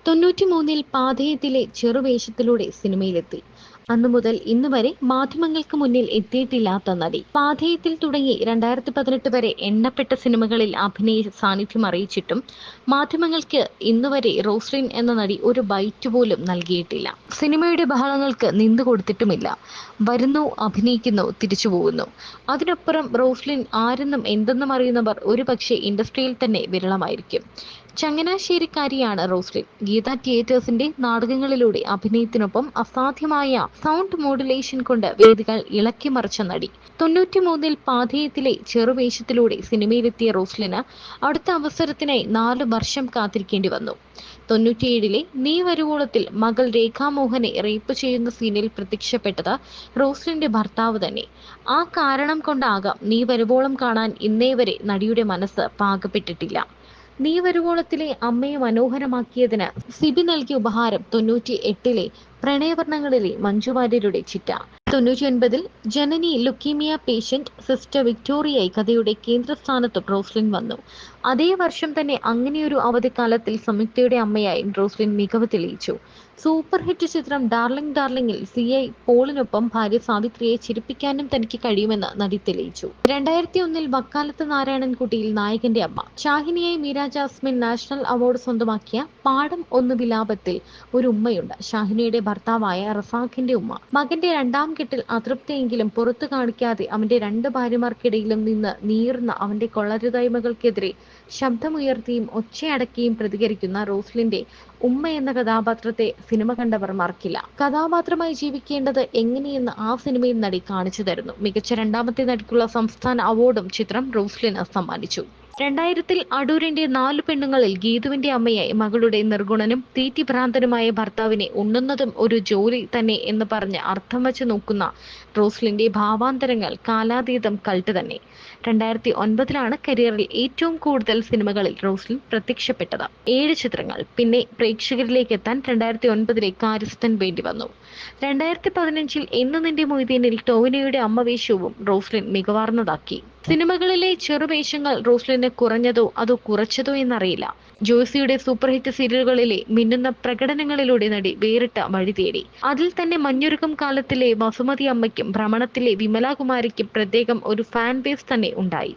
93-ൽ പാഥേയത്തിലെ ചെറുവേഷത്തിലൂടെ സിനിമയിലെത്തി. അന്നു മുതൽ ഇന്ന് വരെ മാധ്യമങ്ങൾക്ക് മുന്നിൽ എത്തിയിട്ടില്ലാത്ത നടി. പാഥേയത്തിൽ തുടങ്ങി 2018 വരെ എണ്ണപ്പെട്ട സിനിമകളിൽ അഭിനയ സാന്നിധ്യം അറിയിച്ചിട്ടും മാധ്യമങ്ങൾക്ക് ഇന്നുവരെ റോസ്ലിൻ എന്ന നടി ഒരു ബൈറ്റ് പോലും നൽകിയിട്ടില്ല. സിനിമയുടെ ബഹളങ്ങൾക്ക് നിന്നുകൊടുത്തിട്ടുമില്ല. വരുന്നു, അഭിനയിക്കുന്നു, തിരിച്ചു പോകുന്നു. അതിനപ്പുറം റോസ്ലിൻ ആരെന്നും എന്തെന്നും അറിയുന്നവർ ഒരുപക്ഷെ ഇൻഡസ്ട്രിയിൽ തന്നെ വിരളമായിരിക്കും. ചങ്ങനാശ്ശേരിക്കാരിയാണ് റോസ്ലിൻ. ഗീത തിയേറ്റേഴ്സിന്റെ നാടകങ്ങളിലൂടെ അഭിനയത്തിനൊപ്പം അസാധ്യമായ സൗണ്ട് മോഡുലേഷൻ കൊണ്ട് വേദികൾ ഇളക്കിമറിച്ച നടി. 93-ൽ പാഥേയത്തിലെ ചെറുവേഷത്തിലൂടെ സിനിമയിലെത്തിയ റോസ്ലിന് അടുത്ത അവസരത്തിനായി 4 വർഷം കാത്തിരിക്കേണ്ടി വന്നു. 97-ലെ നീ വരുവോളത്തിൽ മകൾ രേഖാമോഹനെ റേപ്പ് ചെയ്യുന്ന സീനിൽ പ്രത്യക്ഷപ്പെട്ടത് റോസ്ലിന്റെ ഭർത്താവ് തന്നെ. ആ കാരണം കൊണ്ടാകാം നീ വരുവോളം കാണാൻ ഇന്നേവരെ നടിയുടെ മനസ്സ് പാകപ്പെട്ടിട്ടില്ല. നീ വരുവോളത്തിലെ അമ്മയെ മനോഹരമാക്കിയതിന് സിബി നൽകിയ ഉപഹാരം 98-ലെ പ്രണയവർണ്ണങ്ങളിലെ മഞ്ജു വാര്യരുടെ ചിറ്റ. 99-ൽ ജനനി ലുക്കീമിയ പേഷ്യന്റ് സിസ്റ്റർ വിക്ടോറിയയായി കഥയുടെ കേന്ദ്രസ്ഥാനത്തും റോസ്ലിൻ വന്നു. അതേ വർഷം തന്നെ അങ്ങനെയൊരു അവധിക്കാലത്തിൽ സംയുക്തയുടെ അമ്മയായി റോസ്ലിൻ മികവ് തെളിയിച്ചു. സൂപ്പർ ഹിറ്റ് ചിത്രം ഡാർലിംഗ് ഡാർലിംഗിൽ CI പോളിനൊപ്പം ഭാര്യ സാവിത്രിയെ ചിരിപ്പിക്കാനും തനിക്ക് കഴിയുമെന്ന് നടി തെളിയിച്ചു. 2001-ൽ വക്കാലത്ത് നാരായണൻകുട്ടിയിൽ നായകന്റെ അമ്മ. ഷാഹിനിയായി മീര ജാസ്മിൻ നാഷണൽ അവാർഡ് സ്വന്തമാക്കിയ പാഠം 1 വിലാപത്തിൽ ഒരു ഉമ്മയുണ്ട്. ഷാഹിനിയുടെ ഭർത്താവായ റസാഖിന്റെ ഉമ്മ. മകന്റെ 2ാം കെട്ടിൽ അതൃപ്തിയെങ്കിലും പുറത്തു കാണിക്കാതെ അവന്റെ 2 ഭാര്യമാർക്കിടയിലും നിന്ന് നീറുന്ന അവന്റെ കൊള്ളരുതായ്മകൾക്കെതിരെ ശബ്ദമുയർത്തിയും ഒച്ചയടക്കിയും പ്രതികരിക്കുന്ന റോസ്ലിന്റെ ഉമ്മ എന്ന കഥാപാത്രത്തെ സിനിമ കണ്ടവർ മറക്കില്ല. കഥാപാത്രമായി ജീവിക്കേണ്ടത് എങ്ങനെയെന്ന് ആ സിനിമയിൽ നടി കാണിച്ചു തരുന്നു. മികച്ച 2ാമത്തെ നടിക്കുള്ള സംസ്ഥാന അവാർഡും ചിത്രം റോസ്ലിന് സമ്മാനിച്ചു. 2000-ൽ അടൂരിന്റെ 4 പെണ്ണുങ്ങളിൽ ഗീതുവിന്റെ അമ്മയായി മകളുടെ നിർഗുണനും തീറ്റിഭ്രാന്തനുമായ ഭർത്താവിനെ ഉണ്ണുന്നതും ഒരു ജോലി തന്നെ എന്ന് പറഞ്ഞ് അർത്ഥം വച്ച് നോക്കുന്ന റോസ്ലിന്റെ ഭാവാന്തരങ്ങൾ കാലാതീതം കൾട്ട് തന്നെ. 2009-ലാണ് കരിയറിൽ ഏറ്റവും കൂടുതൽ സിനിമകളിൽ റോസ്ലിൻ പ്രത്യക്ഷപ്പെട്ടത്. 7 ചിത്രങ്ങൾ. പിന്നെ പ്രേക്ഷകരിലേക്ക് എത്താൻ 2009-ലെ കാര്യസ്ഥൻ വേണ്ടി വന്നു. 2015-ൽ എന്ന് നിന്റെ മൊയ്തീനിൽ ടോവിനോയുടെ അമ്മവേഷവും റോസ്ലിൻ മികവാർന്നതാക്കി. സിനിമകളിലെ ചെറുവേഷങ്ങൾ റോസ്ലിന് കുറഞ്ഞതോ അതോ കുറച്ചതോ എന്നറിയില്ല. ജോയ്സിയുടെ സൂപ്പർ ഹിറ്റ് സീരിയലുകളിലെ മിന്നുന്ന പ്രകടനങ്ങളിലൂടെ നടി വേറിട്ട വഴി തേടി. അതിൽ തന്നെ മഞ്ഞുരുക്കും കാലത്തിലെ വസുമതി അമ്മയ്ക്കും ഭ്രമണത്തിലെ വിമലാകുമാരിക്കും പ്രത്യേകം ഒരു ഫാൻ ബേസ് തന്നെ ഉണ്ടായി.